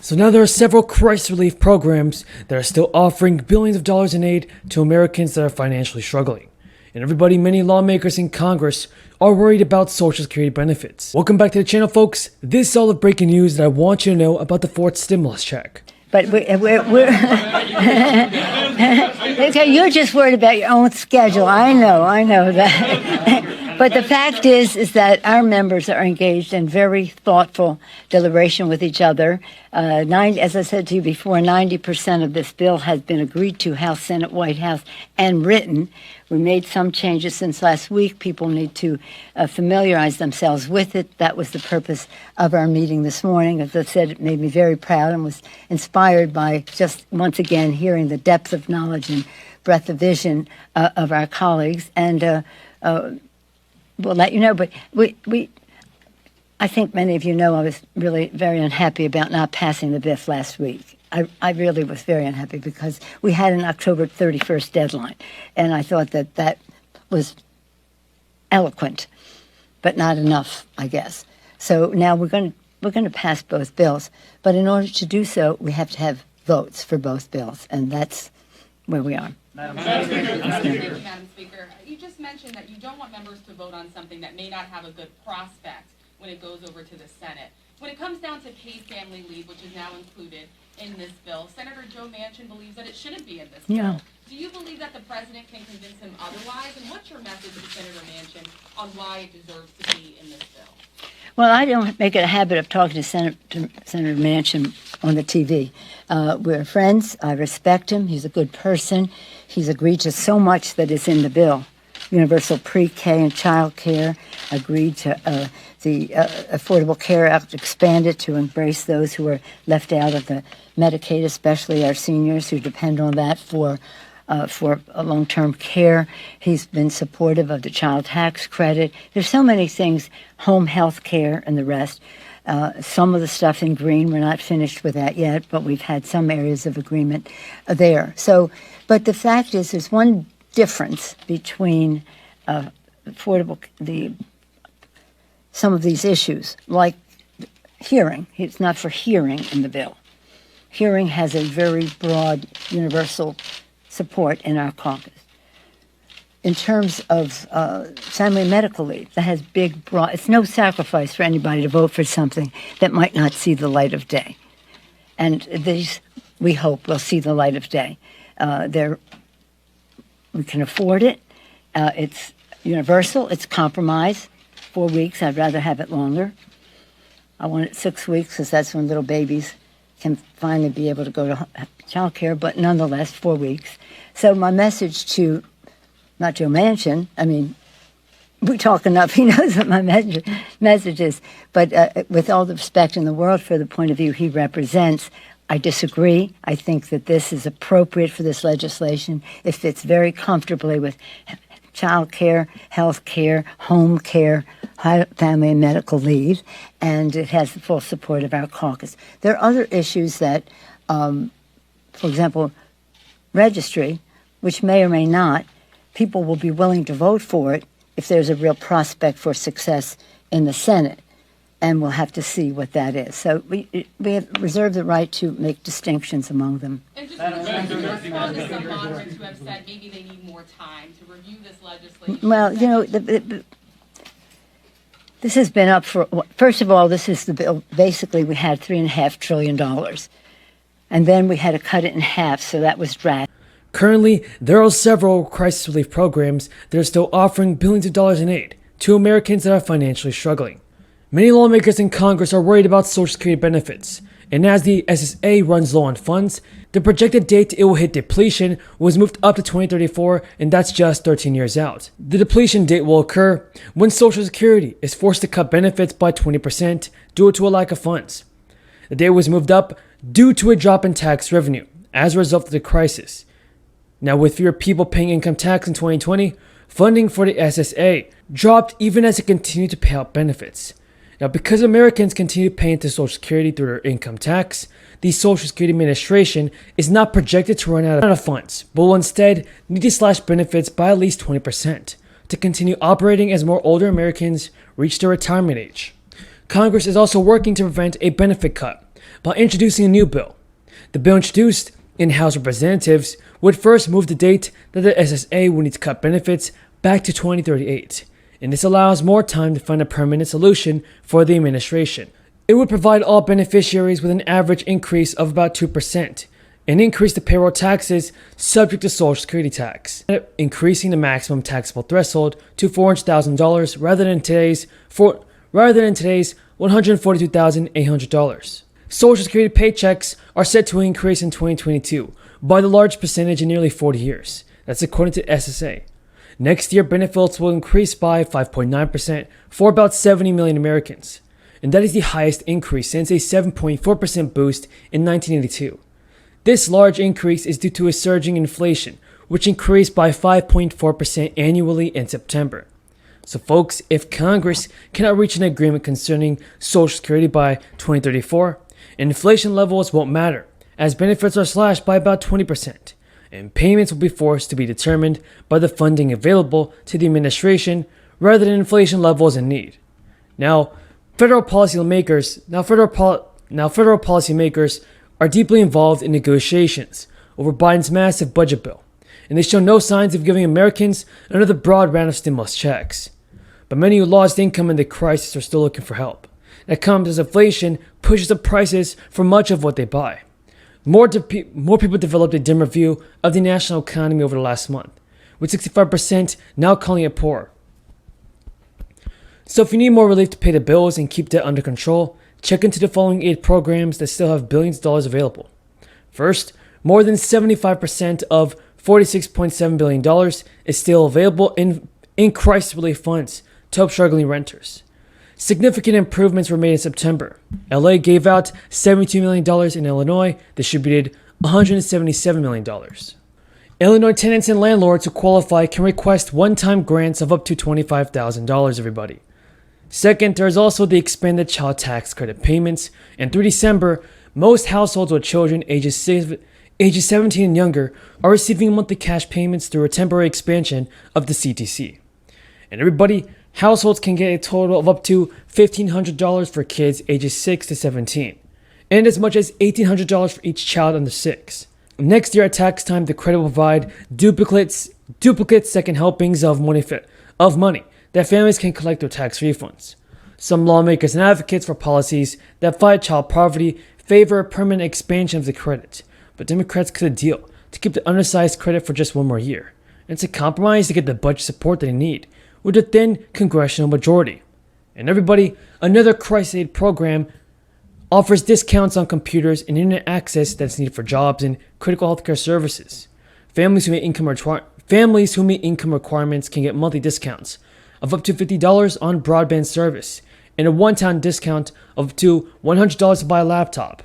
So now there are several crisis relief programs that are still offering billions of dollars in aid to Americans that are financially struggling. And everybody, many lawmakers in Congress are worried about Social Security benefits. Welcome back to the channel, folks. This is all the breaking news that I want you to know about the fourth stimulus check. But we're you're just worried about your own schedule. I know that. But the fact is that our members are engaged in very thoughtful deliberation with each other. As I said to you before, 90% of this bill has been agreed to, House, Senate, White House, and written. We made some changes since last week. People need to familiarize themselves with it. That was the purpose of our meeting this morning. As I said, it made me very proud and was inspired by just once again hearing the depth of knowledge and breadth of vision of our colleagues. And we'll let you know. But I think many of you know I was really very unhappy about not passing the BIF last week. I really was very unhappy because we had an October 31st deadline, and I thought that was eloquent, but not enough, I guess. So now we're going to pass both bills, but in order to do so, we have to have votes for both bills, and that's where we are. Madam Speaker, you just mentioned that you don't want members to vote on something that may not have a good prospect when it goes over to the Senate. When it comes down to paid family leave, which is now included in this bill, Senator Joe Manchin believes that it shouldn't be in this bill. Do you believe that the president can convince him otherwise? And what's your message to Senator Manchin on why it deserves to be in this bill? Well, I don't make it a habit of talking to Senator Manchin on the TV. We're friends. I respect him. He's a good person. He's agreed to so much that is in the bill. Universal pre-K and child care, agreed to the Affordable Care Act, expanded to embrace those who are left out of the Medicaid, especially our seniors who depend on that for long-term care. He's been supportive of the child tax credit. There's so many things, home health care and the rest. Some of the stuff in green, we're not finished with that yet, but we've had some areas of agreement there. So, but the fact is, there's one difference between some of these issues, like hearing. It's not for hearing in the bill. Hearing has a very broad universal support in our caucus. In terms of family medical leave, that has big, broad, it's no sacrifice for anybody to vote for something that might not see the light of day. And these, we hope, will see the light of day. We can afford it. It's universal. It's compromise. 4 weeks. I'd rather have it longer. I want it 6 weeks because that's when little babies can finally be able to go to child care, but nonetheless, 4 weeks. So my message to, not Joe Manchin, I mean, we talk enough, he knows what my message is, but with all the respect in the world for the point of view he represents, I disagree. I think that this is appropriate for this legislation. It fits very comfortably with child care, health care, home care, family and medical leave, and it has the full support of our caucus. There are other issues that, for example, registry, which may or may not, people will be willing to vote for it if there's a real prospect for success in the Senate. And we'll have to see what that is. So we have reserved the right to make distinctions among them. And just respond to some moderates who have said maybe they need more time to review this legislation. Well, you know, this has been up for, first of all, this is the bill. Basically, we had $3.5 trillion. And then we had to cut it in half, so that was drastic. Currently, there are several crisis relief programs that are still offering billions of dollars in aid to Americans that are financially struggling. Many lawmakers in Congress are worried about Social Security benefits, and as the SSA runs low on funds, the projected date it will hit depletion was moved up to 2034, and that's just 13 years out. The depletion date will occur when Social Security is forced to cut benefits by 20% due to a lack of funds. The date was moved up due to a drop in tax revenue as a result of the crisis. Now, with fewer people paying income tax in 2020, funding for the SSA dropped even as it continued to pay out benefits. Now, because Americans continue to pay into Social Security through their income tax, the Social Security Administration is not projected to run out of funds, but will instead need to slash benefits by at least 20% to continue operating as more older Americans reach their retirement age. Congress is also working to prevent a benefit cut by introducing a new bill. The bill introduced in House Representatives would first move the date that the SSA would need to cut benefits back to 2038, and this allows more time to find a permanent solution for the administration. It would provide all beneficiaries with an average increase of about 2%, and increase the payroll taxes subject to Social Security tax, increasing the maximum taxable threshold to $400,000 rather than today's $142,800. Social Security paychecks are set to increase in 2022 by the largest percentage in nearly 40 years. That's according to SSA. Next year, benefits will increase by 5.9% for about 70 million Americans, and that is the highest increase since a 7.4% boost in 1982. This large increase is due to a surging inflation, which increased by 5.4% annually in September. So folks, if Congress cannot reach an agreement concerning Social Security by 2034, inflation levels won't matter, as benefits are slashed by about 20%, and payments will be forced to be determined by the funding available to the administration rather than inflation levels in need. Now, federal policymakers are deeply involved in negotiations over Biden's massive budget bill, and they show no signs of giving Americans another broad round of stimulus checks. But many who lost income in the crisis are still looking for help. That comes as inflation pushes up prices for much of what they buy. More people developed a dimmer view of the national economy over the last month, with 65% now calling it poor. So if you need more relief to pay the bills and keep debt under control, check into the following 8 programs that still have billions of dollars available. First, more than 75% of $46.7 billion is still available in crisis relief funds to help struggling renters. Significant improvements were made in September. LA gave out $72 million and Illinois distributed $177 million. Illinois tenants and landlords who qualify can request one-time grants of up to $25,000, everybody. Second, there is also the expanded child tax credit payments, and through December, most households with children ages 17 and younger are receiving monthly cash payments through a temporary expansion of the CTC. And everybody, households can get a total of up to $1,500 for kids ages 6 to 17, and as much as $1,800 for each child under 6. Next year at tax time, the credit will provide duplicate second helpings of money that families can collect their tax refunds. Some lawmakers and advocates for policies that fight child poverty favor a permanent expansion of the credit, but Democrats cut a deal to keep the undersized credit for just one more year, and it's a compromise to get the budget support they need with a thin congressional majority. And everybody, another crisis aid program offers discounts on computers and internet access that's needed for jobs and critical healthcare services. Families who meet income requirements can get monthly discounts of up to $50 on broadband service, and a one-time discount of up to $100 to buy a laptop.